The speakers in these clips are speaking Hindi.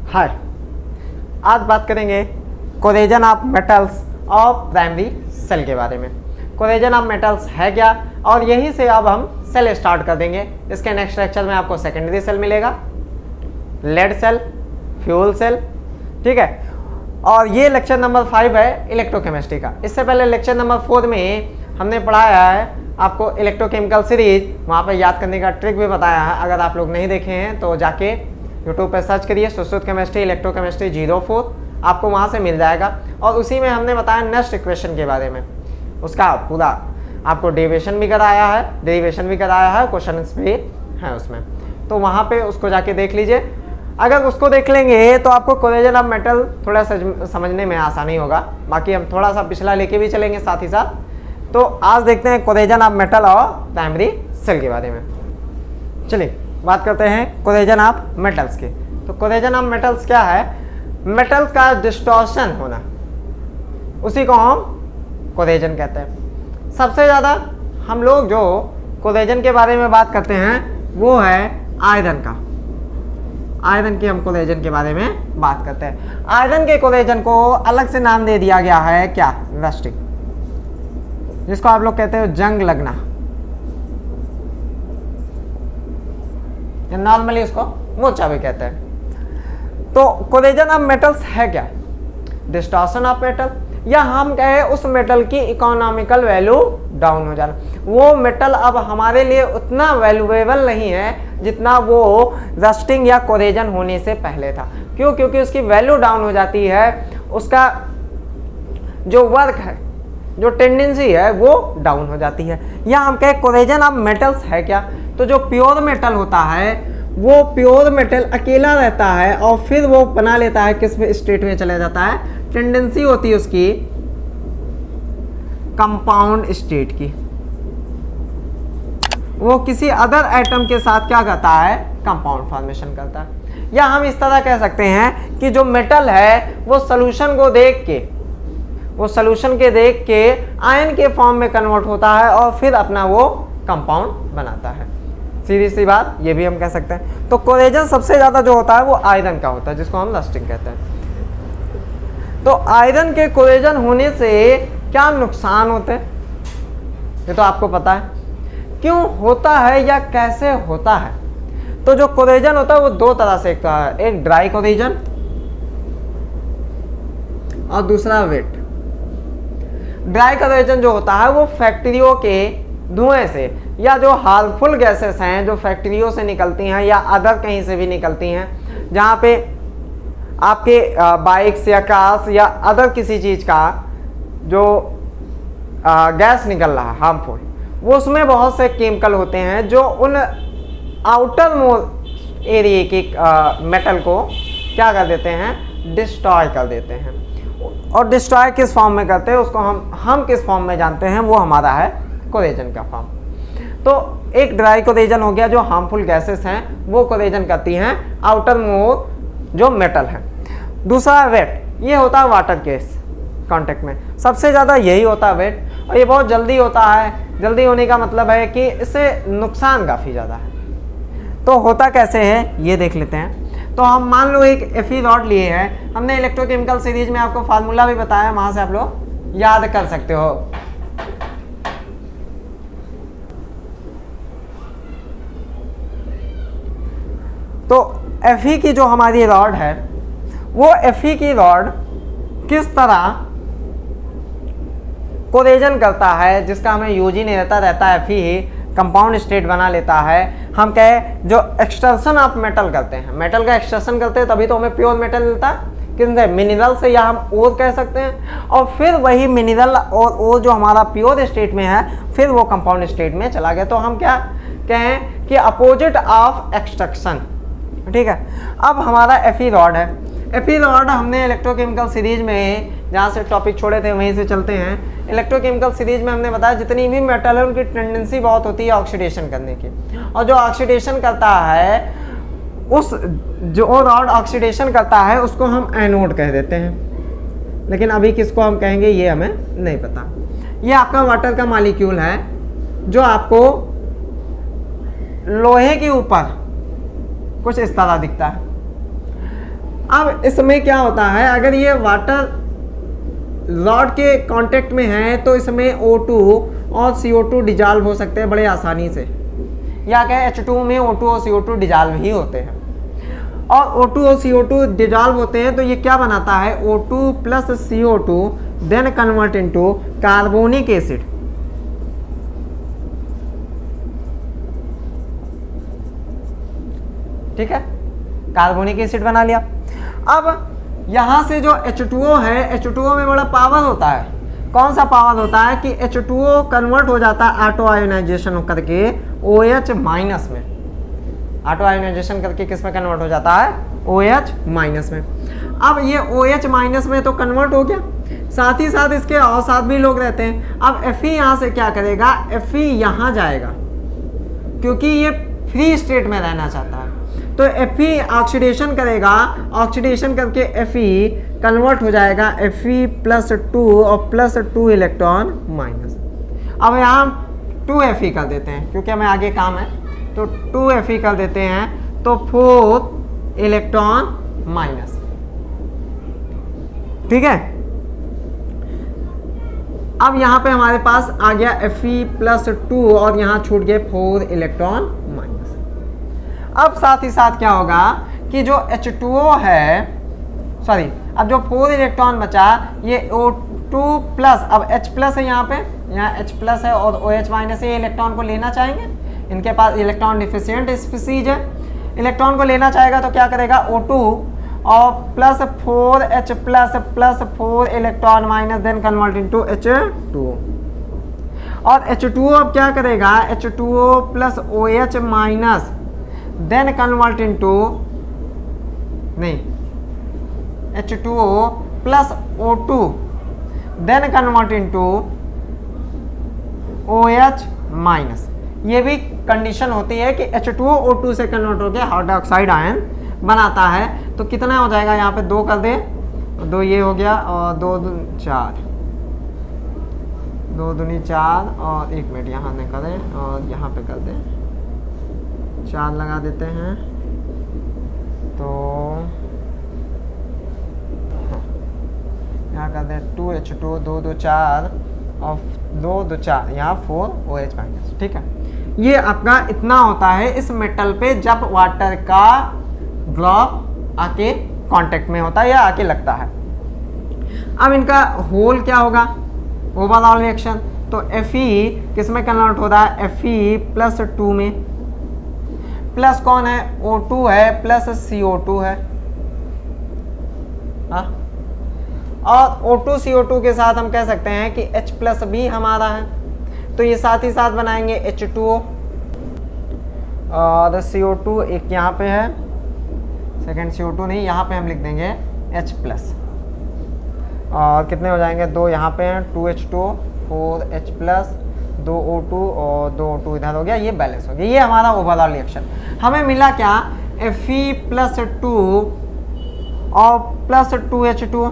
हाय, आज बात करेंगे corrosion of metals of primary cell के बारे में। कोरेजन ऑफ मेटल्स है क्या, और यहीं से अब हम सेल स्टार्ट कर देंगे। इसके नेक्स्ट लेक्चर में आपको सेकेंडरी सेल मिलेगा, लेड सेल, फ्यूल सेल, ठीक है। और ये लेक्चर नंबर 5 है इलेक्ट्रोकेमिस्ट्री का। इससे पहले लेक्चर नंबर 4 में हमने पढ़ाया है आपको इलेक्ट्रोकेमिकल सीरीज, वहाँ पर याद करने का ट्रिक भी बताया है। अगर आप लोग नहीं देखे हैं तो जाके यूट्यूब पर सर्च करिए सुश्रुत केमिस्ट्री इलेक्ट्रोकेमिस्ट्री 04, आपको वहाँ से मिल जाएगा। और उसी में हमने बताया नेक्स्ट इक्वेशन के बारे में, उसका पूरा आपको डेरिवेशन भी कराया है, क्वेश्चन भी है उसमें, तो वहाँ पे उसको जाके देख लीजिए। अगर उसको देख लेंगे तो आपको कोरेजन ऑफ मेटल थोड़ा समझने में आसानी होगा। बाकी हम थोड़ा सा पिछला लेके भी चलेंगे साथ ही साथ। तो आज देखते हैं कोरेजन ऑफ मेटल और प्राइमरी सेल के बारे में। चलिए बात करते हैं कोरेजन ऑफ मेटल्स की। तो कोरेजन ऑफ मेटल्स क्या है? मेटल्स का डिस्टॉर्शन होना, उसी को हम कोरेजन कहते हैं। सबसे ज़्यादा हम लोग जो कोरेजन के बारे में बात करते हैं वो है आयरन का। आयरन के हम कोरेजन के बारे में बात करते हैं। आयरन के कोरेजन को अलग से नाम दे दिया गया है क्या? रस्टिंग, जिसको आप लोग कहते हो जंग लगना, नॉर्मली उसको मोर्चा भी कहते हैं। तो कोरेजन ऑफ मेटल्स है क्या? डिस्टॉर्शन ऑफ मेटल, या हम कहे उस मेटल की इकोनॉमिकल वैल्यू डाउन हो जाना। वो मेटल अब हमारे लिए उतना वैल्यूएबल नहीं है जितना वो रस्टिंग या कोरेजन होने से पहले था। क्यों? क्योंकि उसकी वैल्यू डाउन हो जाती है, उसका जो वर्क है, जो टेंडेंसी है वो डाउन हो जाती है। या हम कहे कोरेजन ऑफ मेटल्स है क्या? तो जो प्योर मेटल होता है वो प्योर मेटल अकेला रहता है और फिर वो बना लेता है किस स्टेट में चला जाता है? टेंडेंसी होती है उसकी कंपाउंड स्टेट की। वो किसी अदर एटम के साथ क्या करता है? कंपाउंड फॉर्मेशन करता है। या हम इस तरह कह सकते हैं कि जो मेटल है वो सोल्यूशन को देख के आयन के फॉर्म में कन्वर्ट होता है और फिर अपना वो कंपाउंड बनाता है। सीधी सी बात ये भी हम कह सकते हैं। तो कोरेजन सबसे ज्यादा जो होता है वो आयरन का होता है, जिसको हम रस्टिंग कहते हैं। तो आयरन के कोरेजन होने से क्या नुकसान होते हैं ये तो आपको पता है। क्यों होता है या कैसे होता है? तो जो कोरेजन होता है वो दो तरह से होता है, एक ड्राई कोरेजन और दूसरा वेट। ड्राई कोरेजन जो होता है वो फैक्ट्रियों के धुएं से या जो हार्मफुल गैसेस हैं जो फैक्ट्रियों से निकलती हैं या अदर कहीं से भी निकलती हैं, जहाँ पे आपके बाइक्स या कार्स या अदर किसी चीज़ का जो गैस निकल रहा है हार्मफुल, वो उसमें बहुत से केमिकल होते हैं जो उन आउटर मोस्ट एरिया के मेटल को क्या कर देते हैं? डिस्ट्रॉय कर देते हैं। और डिस्ट्रॉय किस फॉर्म में करते हैं उसको हम किस फॉर्म में जानते हैं? वो हमारा है कोरेजन का फॉर्म। तो एक ड्राई कोरेजन हो गया, जो हार्मफुल गैसेस हैं वो कोरेजन करती हैं आउटर मोस्ट जो मेटल है। दूसरा वेट, ये होता है वाटर के कांटेक्ट में, सबसे ज़्यादा यही होता है वेट, और ये बहुत जल्दी होता है। जल्दी होने का मतलब है कि इससे नुकसान काफ़ी ज़्यादा है। तो होता कैसे है ये देख लेते हैं। तो हम मान लो एक Fe रॉड लिए हैं, हमने इलेक्ट्रोकेमिकल सीरीज में आपको फार्मूला भी बताया, वहाँ से आप लोग याद कर सकते हो। तो Fe की जो हमारी रॉड है वो Fe की रॉड किस तरह कोरेजन करता है, जिसका हमें यूज ही नहीं रहता है Fe ही कंपाउंड स्टेट बना लेता है। हम कहे जो एक्सट्रैक्शन ऑफ मेटल करते हैं, मेटल का एक्सट्रैक्शन करते हैं तभी तो हमें प्योर मेटल मिलता है। किससे? मिनरल से, या हम ओर कह सकते हैं। और फिर वही मिनरल और ओर जो हमारा प्योर स्टेट में है फिर वो कंपाउंड स्टेट में चला गया। तो हम क्या कहें कि अपोजिट ऑफ एक्सट्रैक्शन, ठीक है। अब हमारा Fe रॉड है। Fe रॉड हमने इलेक्ट्रोकेमिकल सीरीज में जहाँ से टॉपिक छोड़े थे वहीं से चलते हैं। इलेक्ट्रोकेमिकल सीरीज में हमने बताया जितनी भी मेटल है उनकी टेंडेंसी बहुत होती है ऑक्सीडेशन करने की, और जो ऑक्सीडेशन करता है उस जो रॉड ऑक्सीडेशन करता है उसको हम एनोड कह देते हैं। लेकिन अभी किसको हम कहेंगे ये हमें नहीं पता। ये आपका वाटर का मॉलिक्यूल है जो आपको लोहे के ऊपर कुछ इस तरह दिखता है। अब इसमें क्या होता है, अगर ये वाटर रॉड के कांटेक्ट में है तो इसमें O2 और CO2 डिजॉल्व हो सकते हैं बड़े आसानी से, या क्या H2 में O2 और CO2 डिजॉल्व ही होते हैं। और O2 और CO2 डिजॉल्व होते हैं तो ये क्या बनाता है, O2 plus CO2 then convert into carbonic acid. ठीक है, कार्बोनिक एसिड बना लिया। अब यहां से जो H2O है, H2O में बड़ा पावर होता है। कौन सा पावर होता है कि H2O कन्वर्ट हो जाता है ऑटो आयोनाइजेशन करके OH माइनस में। ऑटो आयोनाइजेशन करके किस में कन्वर्ट हो जाता है, OH माइनस में। अब ये OH माइनस में तो कन्वर्ट हो गया, साथ ही साथ इसके और साथ भी लोग रहते हैं। अब Fe यहाँ से क्या करेगा, Fe यहाँ जाएगा क्योंकि ये फ्री स्टेट में रहना चाहता है, तो Fe ऑक्सीडेशन करेगा, ऑक्सीडेशन करके Fe कन्वर्ट हो जाएगा Fe+2 और +2 इलेक्ट्रॉन माइनस। अब यहाँ 2Fe कर देते हैं क्योंकि हमें आगे काम है, तो 2Fe कर देते हैं तो 4 इलेक्ट्रॉन माइनस। ठीक है, अब यहाँ पे हमारे पास आ गया Fe+2 और यहाँ छूट गए 4 इलेक्ट्रॉन माइनस। अब साथ ही साथ क्या होगा कि जो H2O है, सॉरी, अब जो 4 इलेक्ट्रॉन बचा ये O2 प्लस, अब H प्लस है यहाँ पे, यहाँ H प्लस है और OH माइनस है, ये इलेक्ट्रॉन को लेना चाहेंगे, इनके पास इलेक्ट्रॉन डिफिशिएंट स्पीसीज है, इलेक्ट्रॉन को लेना चाहेगा तो क्या करेगा, O2 और plus 4H plus 4 electron minus then convert into H2। और H2O अब क्या करेगा, H2O plus OH minus then convert into, नहीं, H2O plus O2 then convert into OH minus. ये भी कंडीशन होती है कि H2O O2 से कन्वर्ट होकर हाइड्रोक्साइड आयन बनाता है। तो कितना हो जाएगा, यहाँ पे 2 कर दे, 2 ये हो गया और 2 दूनी 4, 2 दूनी 4 और 1 मिनट यहाँ नहीं करें और यहाँ पे कर दें 4 लगा देते हैं, तो यहाँ कर दें 2H2 2 2 4 और 2 2 4 यहाँ 4 OH माइनस। ठीक है, ये आपका इतना होता है इस मेटल पे जब वाटर का ड्रॉप आके कांटेक्ट में होता है या आके लगता है। अब इनका होल क्या होगा, ओवरऑल रिएक्शन, तो Fe किस में कन्वर्ट हो रहा है, Fe+2 में, प्लस कौन है, O2 है प्लस CO2 है, हाँ, और O2 CO2 के साथ हम कह सकते हैं कि H प्लस भी हमारा है, तो ये साथ ही साथ बनाएंगे H2O और CO2 एक यहाँ पे है, सेकेंड CO2 नहीं, यहाँ पे हम लिख देंगे H प्लस, और कितने हो जाएंगे, 2 यहाँ पे हैं, 2H2 4H प्लस 2 O2 और 2 O2 इधर हो गया, ये बैलेंस हो गया। ये हमारा ओवरऑल रिएक्शन हमें मिला क्या, Fe+2 और प्लस 2H2।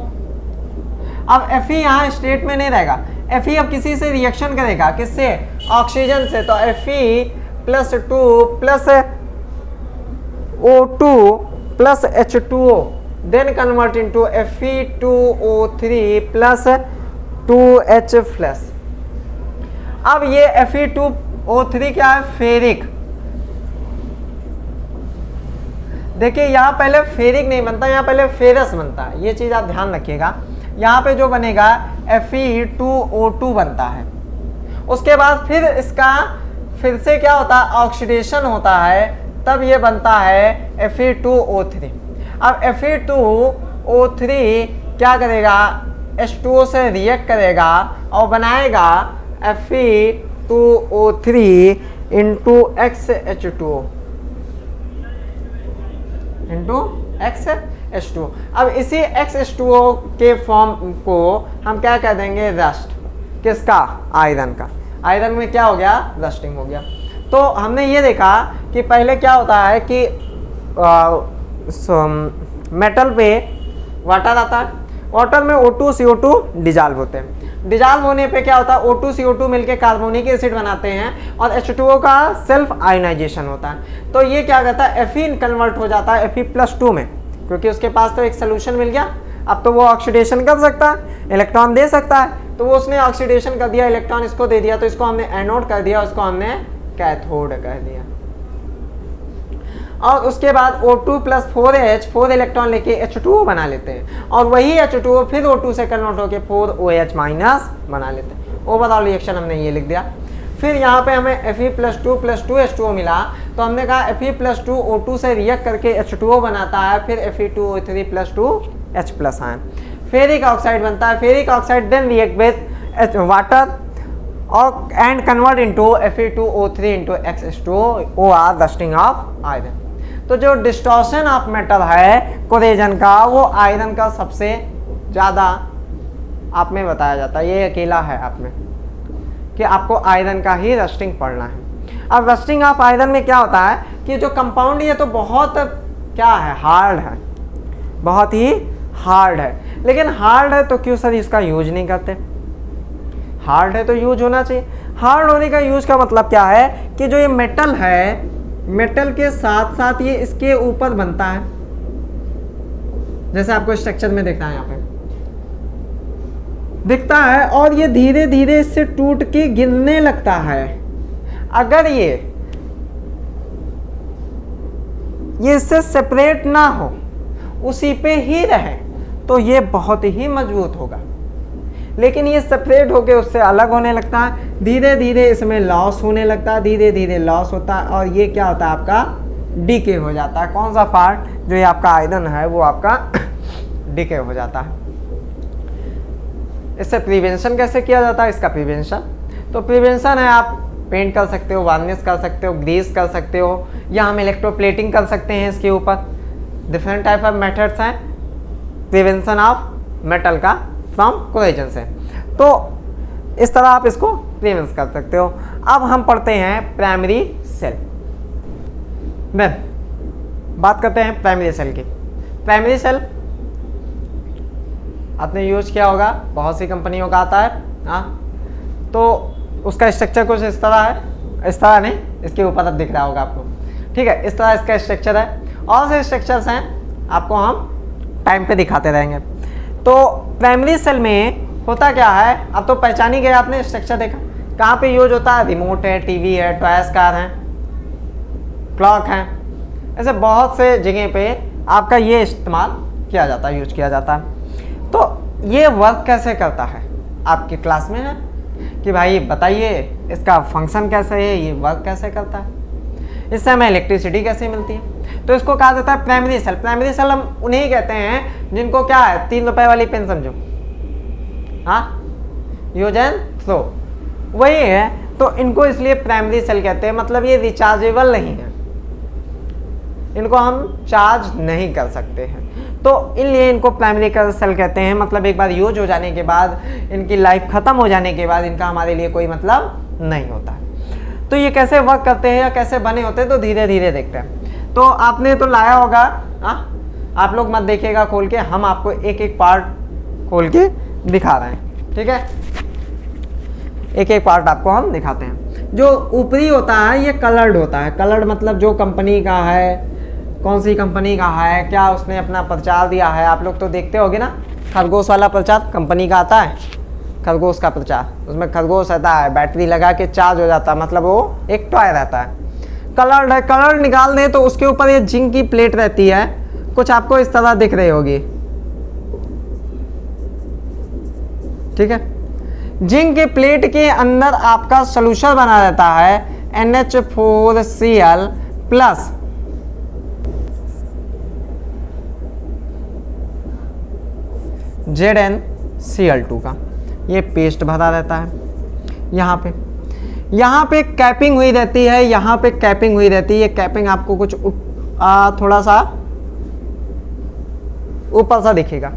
अब Fe यहाँ स्टेट में नहीं रहेगा, Fe अब किसी से रिएक्शन करेगा, किससे, ऑक्सीजन से, तो Fe+2 plus O2 plus H2O then convert into Fe2O3 plus 2H plus. अब ये Fe2O3 क्या है, फेरिक। देखिए यहाँ पहले फेरिक नहीं बनता, यहाँ पहले फेरस बनता है, ये चीज आप ध्यान रखिएगा। यहाँ पे जो बनेगा Fe2O2 बनता है, उसके बाद फिर इसका फिर से क्या होता है, ऑक्सीडेशन होता है, तब ये बनता है Fe2O3। अब Fe2O3 क्या करेगा, H2O से रिएक्ट करेगा और बनाएगा Fe2O3 into XH2O into XH2। अब इसी XH2O के फॉर्म को हम क्या कह देंगे, रस्ट। किसका, आयरन का। आयरन में क्या हो गया, रस्टिंग हो गया। तो हमने ये देखा कि पहले क्या होता है कि मेटल पे वाटर आता है, वाटर में O2 CO2 डिजॉल्व होते हैं, डिजॉल्व होने पे क्या होता है, O2 CO2 मिलके कार्बोनिक एसिड बनाते हैं और H2O का सेल्फ आयोनाइजेशन होता है। तो ये क्या करता है, Fe कन्वर्ट हो जाता है Fe+2 में, क्योंकि उसके पास तो एक सोल्यूशन मिल गया। अब तो वो ऑक्सीडेशन कर सकता है, इलेक्ट्रॉन दे सकता है, तो वो उसने ऑक्सीडेशन कर दिया, इलेक्ट्रॉन इसको दे दिया, तो इसको हमने एनोड कर दिया, उसको हमने कैथोड कर दिया। और उसके बाद O2 प्लस 4H 4 इलेक्ट्रॉन लेके H2O बना लेते हैं, और वही H2O फिर O2 से कन्वर्ट होकर 4OH माइनस बना लेते हैं। ओवरऑल रिएक्शन हमने ये लिख दिया। फिर यहाँ पे हमें Fe+2 H2O मिला, तो हमने कहा Fe+2 O2 से रिएक्ट करके H2O बनाता है, फिर Fe2O3+2 H+ ion, ferric oxide बनता है। Ferric oxide then react with water और and convert into Fe2O3 into X2O or rusting of iron. तो जो डिस्टॉर्शन ऑफ मेटल है कोरेजन का, वो आयरन का सबसे ज़्यादा आप में बताया जाता है। ये अकेला है आप में कि आपको आयरन का ही रस्टिंग पढ़ना है। अब रस्टिंग ऑफ आयरन में क्या होता है कि जो कंपाउंड ये तो बहुत क्या है, हार्ड है, बहुत ही हार्ड है। लेकिन हार्ड है तो क्यों सर इसका यूज नहीं करते? हार्ड है तो यूज होना चाहिए। हार्ड होने का यूज का मतलब क्या है कि जो ये मेटल है, मेटल के साथ साथ ये इसके ऊपर बनता है, जैसे आपको स्ट्रक्चर में दिखता है, यहाँ पे दिखता है, और ये धीरे धीरे इससे टूट के गिरने लगता है। अगर ये इससे सेपरेट ना हो, उसी पे ही रहे, तो ये बहुत ही मजबूत होगा। लेकिन ये सेपरेट होके उससे अलग होने लगता है, धीरे धीरे इसमें लॉस होने लगता है, धीरे धीरे लॉस होता है, और ये क्या होता है, आपका डीके हो जाता है। कौन सा पार्ट? जो ये आपका आयरन है वो आपका डीके हो जाता है। इससे प्रिवेंशन कैसे किया जाता है? इसका प्रिवेंशन तो प्रिवेंशन है, आप पेंट कर सकते हो, वार्निश कर सकते हो, ग्रीस कर सकते हो, या हम इलेक्ट्रोप्लेटिंग कर सकते हैं इसके ऊपर। डिफरेंट टाइप ऑफ मेथड्स हैं प्रिवेंशन ऑफ मेटल का फ्रॉम कोरेजन से। तो इस तरह आप इसको प्रिवेंस कर सकते हो। अब हम पढ़ते हैं प्राइमरी सेल। देन बात करते हैं प्राइमरी सेल की। प्राइमरी सेल आपने यूज किया होगा, बहुत सी कंपनियों का आता है। हाँ, तो उसका स्ट्रक्चर कुछ इस तरह है, इस तरह नहीं, इसके ऊपर अब दिख रहा होगा आपको, ठीक है। इस तरह इसका स्ट्रक्चर है, और से स्ट्रक्चर्स हैं, आपको हम टाइम पे दिखाते रहेंगे। तो प्राइमरी सेल में होता क्या है, अब तो पहचान ही गए आपने, स्ट्रक्चर देखा कहाँ पे यूज होता है। रिमोट है, टीवी है, टॉयज कार है, क्लॉक है, ऐसे बहुत से जगह पे आपका ये इस्तेमाल किया जाता है, यूज किया जाता है। तो ये वर्क कैसे करता है, आपकी क्लास में है कि भाई बताइए इसका फंक्शन कैसे है, ये वर्क कैसे करता है, इससे हमें इलेक्ट्रिसिटी कैसे मिलती है। तो इसको कहा जाता है प्राइमरी सेल। प्राइमरी सेल हम उन्हें कहते हैं जिनको क्या है, 3 रुपए वाली पेन समझो, हाँ, यूज एंड थ्रो, वही है। तो इनको इसलिए प्राइमरी सेल कहते हैं, मतलब ये रिचार्जेबल नहीं है, इनको हम चार्ज नहीं कर सकते हैं, तो इसलिए इनको प्राइमरी सेल कहते हैं। मतलब एक बार यूज हो जाने के बाद, इनकी लाइफ खत्म हो जाने के बाद इनका हमारे लिए कोई मतलब नहीं होता है। तो ये कैसे वर्क करते हैं या कैसे बने होते हैं, तो धीरे धीरे देखते हैं। तो आपने तो लाया होगा, आप लोग मत देखिएगा खोल के, हम आपको एक एक पार्ट खोल के दिखा रहे हैं, ठीक है। एक एक पार्ट आपको हम दिखाते हैं। जो ऊपरी होता है ये कलर्ड होता है। कलर्ड मतलब जो कंपनी का है, कौन सी कंपनी का है, क्या उसने अपना प्रचार दिया है। आप लोग तो देखते होगे ना, खरगोश वाला प्रचार कंपनी का आता है, खरगोश का प्रचार, उसमें खरगोश रहता है, बैटरी लगा के चार्ज हो जाता है, मतलब वो एक टॉय रहता है। कलर्ड है, कलर निकाल दें तो उसके ऊपर ये जिंक की प्लेट रहती है, कुछ आपको इस तरह दिख रही होगी, ठीक है। जिंक की प्लेट के अंदर आपका सोल्यूशन बना रहता है NH4Cl प्लस ZnCl2 का ये पेस्ट भरा रहता है। यहाँ पे कैपिंग हुई रहती है, यहाँ पे कैपिंग हुई रहती है। ये कैपिंग आपको कुछ थोड़ा सा ऊपर सा दिखेगा।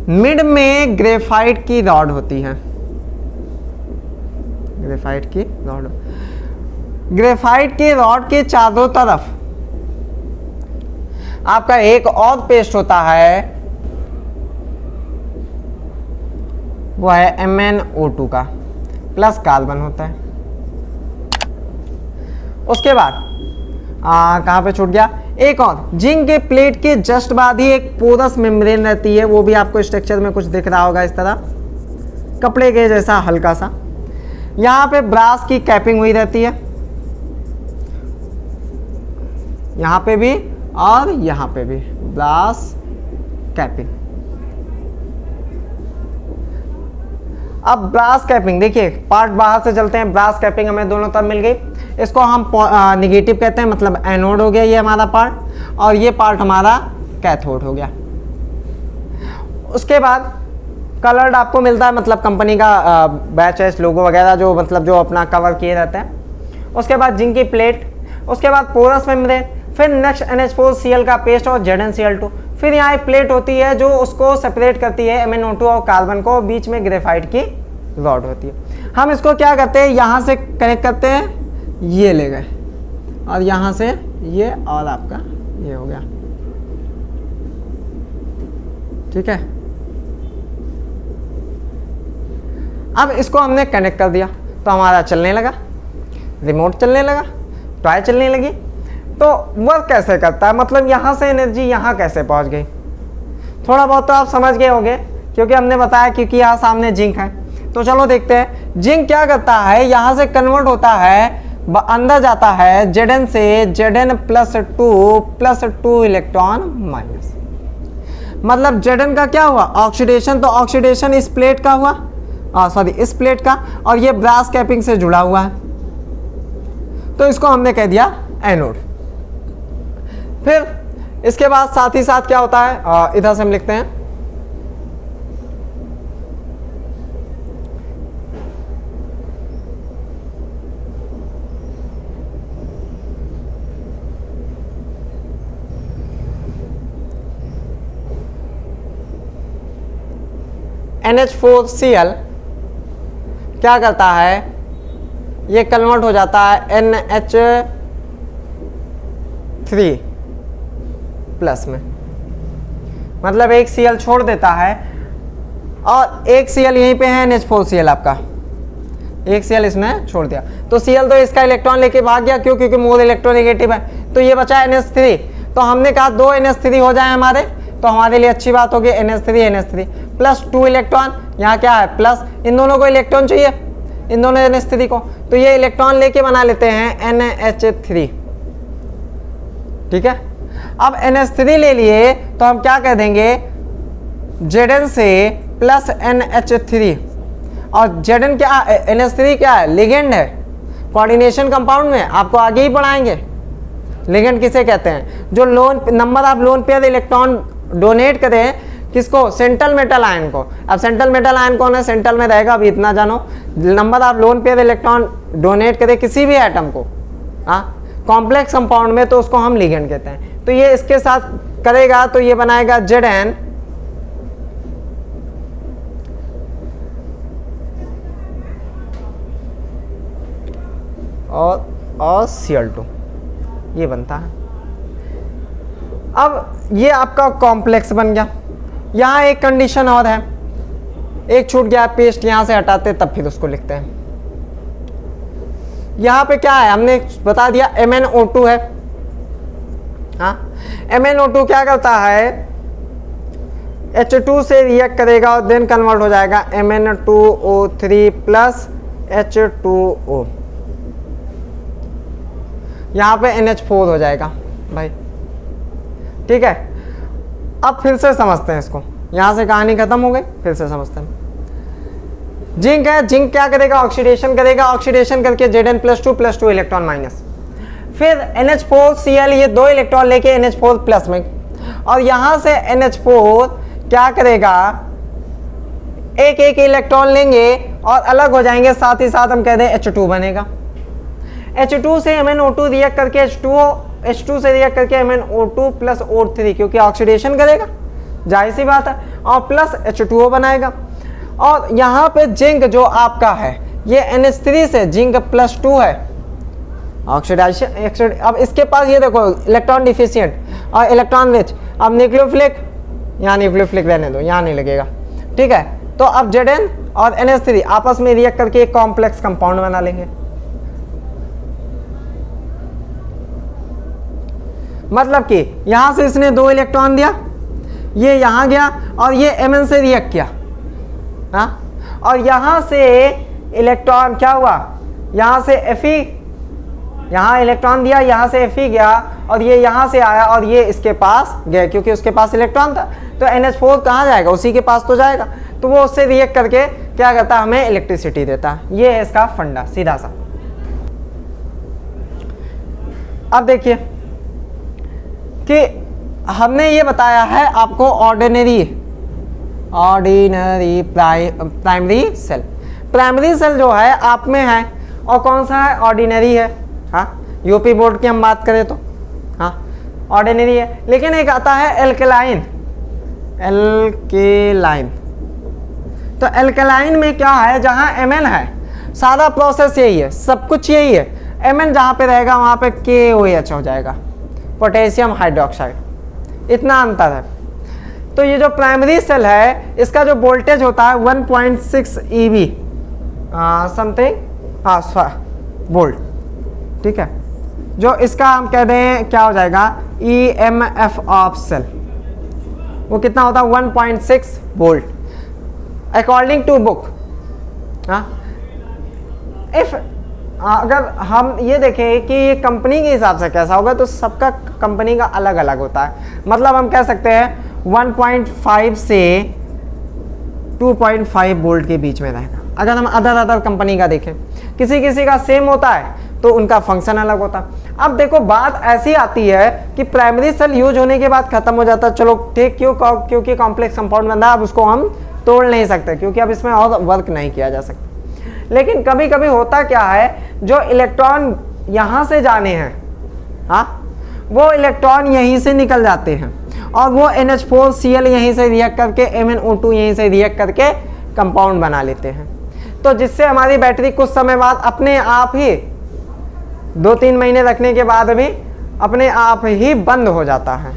मिड में ग्रेफाइट की रॉड होती है, ग्रेफाइट की रॉड। ग्रेफाइट की रॉड के चारों तरफ आपका एक और पेस्ट होता है, वो है MnO2 का प्लस कार्बन होता है। उसके बाद कहाँ पे छूट गया, एक और जिंक के प्लेट के जस्ट बाद ही एक पोरस मेम्ब्रेन रहती है, वो भी आपको स्ट्रक्चर में कुछ दिख रहा होगा इस तरह कपड़े के जैसा हल्का सा। यहाँ पे ब्रास की कैपिंग हुई रहती है, यहाँ पे भी और यहाँ पे भी ब्रास कैपिंग। अब ब्रास कैपिंग देखिए, पार्ट बाहर से चलते हैं। ब्रास कैपिंग हमें दोनों तरफ मिल गई, इसको हम निगेटिव कहते हैं, मतलब एनोड हो गया ये हमारा पार्ट, और ये पार्ट हमारा कैथोड हो गया। उसके बाद कलर्ड आपको मिलता है, मतलब कंपनी का बैच है, लोगो वगैरह जो मतलब जो अपना कवर किए रहते हैं। उसके बाद जिंक की प्लेट, उसके बाद पोरस मेम्ब्रेन, फिर नेक्स्ट NH4Cl का पेस्ट और ZnCl2। फिर यहाँ एक प्लेट होती है जो उसको सेपरेट करती है MnO2 और कार्बन को, बीच में ग्रेफाइट की रॉड होती है। हम इसको क्या करते हैं, यहाँ से कनेक्ट करते हैं, ये ले गए, और यहाँ से ये और आपका ये हो गया, ठीक है। अब इसको हमने कनेक्ट कर दिया तो हमारा चलने लगा, रिमोट चलने लगा, टॉय चलने लगी। तो वर्क कैसे करता है, मतलब यहाँ से एनर्जी यहाँ कैसे पहुँच गई, थोड़ा बहुत तो आप समझ गए होंगे, क्योंकि हमने बताया क्योंकि यहाँ सामने जिंक है। तो चलो देखते हैं जिंक क्या करता है, यहाँ से कन्वर्ट होता है, अंदर जाता है Zn से Zn+2 इलेक्ट्रॉन माइनस, मतलब Zn का क्या हुआ, ऑक्सीडेशन। तो ऑक्सीडेशन इस प्लेट का हुआ, सॉरी इस प्लेट का, और ये ब्रास कैपिंग से जुड़ा हुआ है, तो इसको हमने कह दिया एनोड। फिर इसके बाद साथ ही साथ क्या होता है, इधर से हम लिखते हैं NH4Cl क्या करता है, ये कन्वर्ट हो जाता है NH3 प्लस में, मतलब एक Cl छोड़ देता है और एक Cl यहीं पे है NH4Cl आपका, एक Cl इसने छोड़ दिया, तो Cl तो इसका इलेक्ट्रॉन लेके भाग गया, क्यों, क्योंकि मोर इलेक्ट्रोनेगेटिव है। तो ये बचा NH3, तो हमने कहा 2 NH3 हो जाए हमारे, तो हमारे लिए अच्छी बात होगी, NH3 प्लस 2 इलेक्ट्रॉन, यहाँ क्या है प्लस, इन दोनों को इलेक्ट्रॉन चाहिए, इन दोनों NH3 को, तो ये इलेक्ट्रॉन लेके बना लेते हैं NH3, ठीक है। अब NH3 ले लिए तो हम क्या कह देंगे, Zn से प्लस NH3, और Zn क्या, NH3 क्या है, लिगेंड है, कोऑर्डिनेशन कंपाउंड में आपको आगे ही पढ़ाएंगे। लिगेंड किसे कहते हैं, जो loan number of lone pair electron donate करें, किसको, सेंट्रल मेटल आयन को। अब सेंट्रल मेटल आयन कौन है, सेंट्रल में रहेगा, अभी इतना जानो। Number of lone pair electron donate करे किसी भी एटम को कॉम्प्लेक्स कंपाउंड में, तो उसको हम लिगेंड कहते हैं। तो ये इसके साथ करेगा तो ये बनाएगा Zn और Cl2, ये बनता है। अब ये आपका कॉम्प्लेक्स बन गया। यहाँ एक कंडीशन और है, एक छूट गया, पेस्ट यहाँ से हटाते तब फिर उसको लिखते हैं। यहाँ पे क्या है, हमने बता दिया MnO2 है। हाँ, MnO2 क्या करता है, H2 से रिएक्ट करेगा और देन कन्वर्ट हो जाएगा Mn2O3 प्लस H2O, यहाँ पे NH4 हो जाएगा भाई, ठीक है। अब फिर से समझते हैं इसको, यहाँ से कहानी खत्म हो गई, फिर से समझते हैं। जिंक है, जिंक क्या करेगा, ऑक्सीडेशन करेगा, ऑक्सीडेशन करके Zn+2 इलेक्ट्रॉन माइनस, फिर NH4Cl ये 2 इलेक्ट्रॉन लेके NH4 प्लस में, और यहाँ से NH4 क्या करेगा, एक एक इलेक्ट्रॉन लेंगे और अलग हो जाएंगे, साथ ही साथ हम कह दें H2 बनेगा। H2 से MnO2 रिएक्ट करके H2 से रिएक्ट करके MnO2 प्लस O3, क्योंकि ऑक्सीडेशन करेगा, जाहिर सी बात है, और प्लस H2O बनाएगा। और यहाँ पे जिंक जो आपका है, ये NH3 से जिंक +2 है, ऑक्सीडाइजेशन। अब इसके पास ये देखो इलेक्ट्रॉन डिफिशिएंट और इलेक्ट्रॉन रिच। अब न्यूक्लियोफिलिक, यहाँ न्यूक्लियोफिलिक रहने दो, यहाँ नहीं लगेगा, ठीक है। तो अब Zn और NH3 आपस में रिएक्ट करके एक कॉम्प्लेक्स कंपाउंड बना लेंगे। मतलब कि यहाँ से इसने 2 इलेक्ट्रॉन दिया, ये यहाँ गया और ये Mn से रिएक्ट किया, हाँ, और यहाँ से इलेक्ट्रॉन क्या हुआ, यहाँ से Fe, यहाँ इलेक्ट्रॉन दिया, यहाँ से Fe गया और ये यहाँ से आया और ये इसके पास गया क्योंकि उसके पास इलेक्ट्रॉन था। तो NH4 कहाँ जाएगा, उसी के पास तो जाएगा, तो वो उससे रिएक्ट करके क्या करता है, हमें इलेक्ट्रिसिटी देता है। ये है इसका फंडा सीधा सा। अब देखिए कि हमने ये बताया है आपको ordinary primary cell. Primary cell जो है आप में है और कौन सा है, ऑर्डिनरी है, हाँ, यूपी बोर्ड की हम बात करें तो हाँ ऑर्डिनरी है। लेकिन एक आता है एल्केलाइन। तो एल्केलाइन में क्या है, जहाँ Mn है, सारा प्रोसेस यही है, सब कुछ यही है। Mn जहाँ पे रहेगा वहाँ पे KOH हो जाएगा, पोटेशियम हाइड्रोक्साइड, इतना अंतर है। तो ये जो प्राइमरी सेल है इसका जो वोल्टेज होता है 1.6 EV समथिंग वोल्ट, ठीक है। जो इसका हम कह दें क्या हो जाएगा, EMF ऑफ सेल, वो कितना होता है 1.6 वोल्ट अकॉर्डिंग टू बुक। हाँ, इफ अगर हम ये देखें कि ये कंपनी के हिसाब से कैसा होगा, तो सबका कंपनी का अलग अलग होता है। मतलब हम कह सकते हैं 1.5 से 2.5 वोल्ट के बीच में रहेगा। अगर हम अदर कंपनी का देखें, किसी किसी का सेम होता है तो उनका फंक्शन अलग होता है। अब देखो बात ऐसी आती है कि प्राइमरी सेल यूज होने के बाद खत्म हो जाता है, चलो ठीक, क्योंकि कॉम्प्लेक्स कंपाउंड बन रहा है, अब उसको हम तोड़ नहीं सकते क्योंकि अब इसमें और वर्क नहीं किया जा सकता। लेकिन कभी कभी होता क्या है, जो इलेक्ट्रॉन यहाँ से जाने हैं, हाँ, वो इलेक्ट्रॉन यहीं से निकल जाते हैं और वो NH4Cl यहीं से रिएक्ट करके MnO2 यहीं से रिएक्ट करके कंपाउंड बना लेते हैं। तो जिससे हमारी बैटरी कुछ समय बाद अपने आप ही 2-3 महीने रखने के बाद भी अपने आप ही बंद हो जाता है।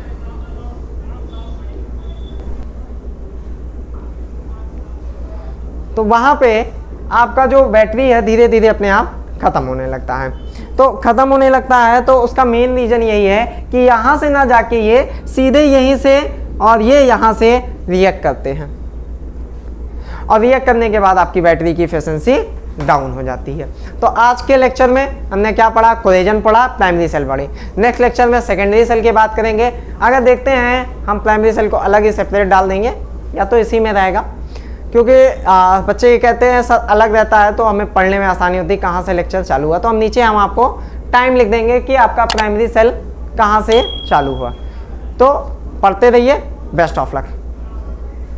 तो वहां पे आपका जो बैटरी है धीरे धीरे अपने आप खत्म होने लगता है। तो खत्म होने लगता है तो उसका मेन रीजन यही है कि यहाँ से ना जाके ये सीधे यहीं से और ये यहाँ से रिएक्ट करते हैं और रिएक्ट करने के बाद आपकी बैटरी की एफिशिएंसी डाउन हो जाती है। तो आज के लेक्चर में हमने क्या पढ़ा, कोलेजन पढ़ा, प्राइमरी सेल पढ़ी। नेक्स्ट लेक्चर में सेकेंडरी सेल की बात करेंगे। अगर देखते हैं हम प्राइमरी सेल को अलग ही सेपरेट डाल देंगे या तो इसी में रहेगा, क्योंकि बच्चे ये कहते हैं सर अलग रहता है तो हमें पढ़ने में आसानी होती है कहाँ से लेक्चर चालू हुआ। तो हम नीचे हम आपको टाइम लिख देंगे कि आपका प्राइमरी सेल कहाँ से चालू हुआ। तो पढ़ते रहिए। Best of luck.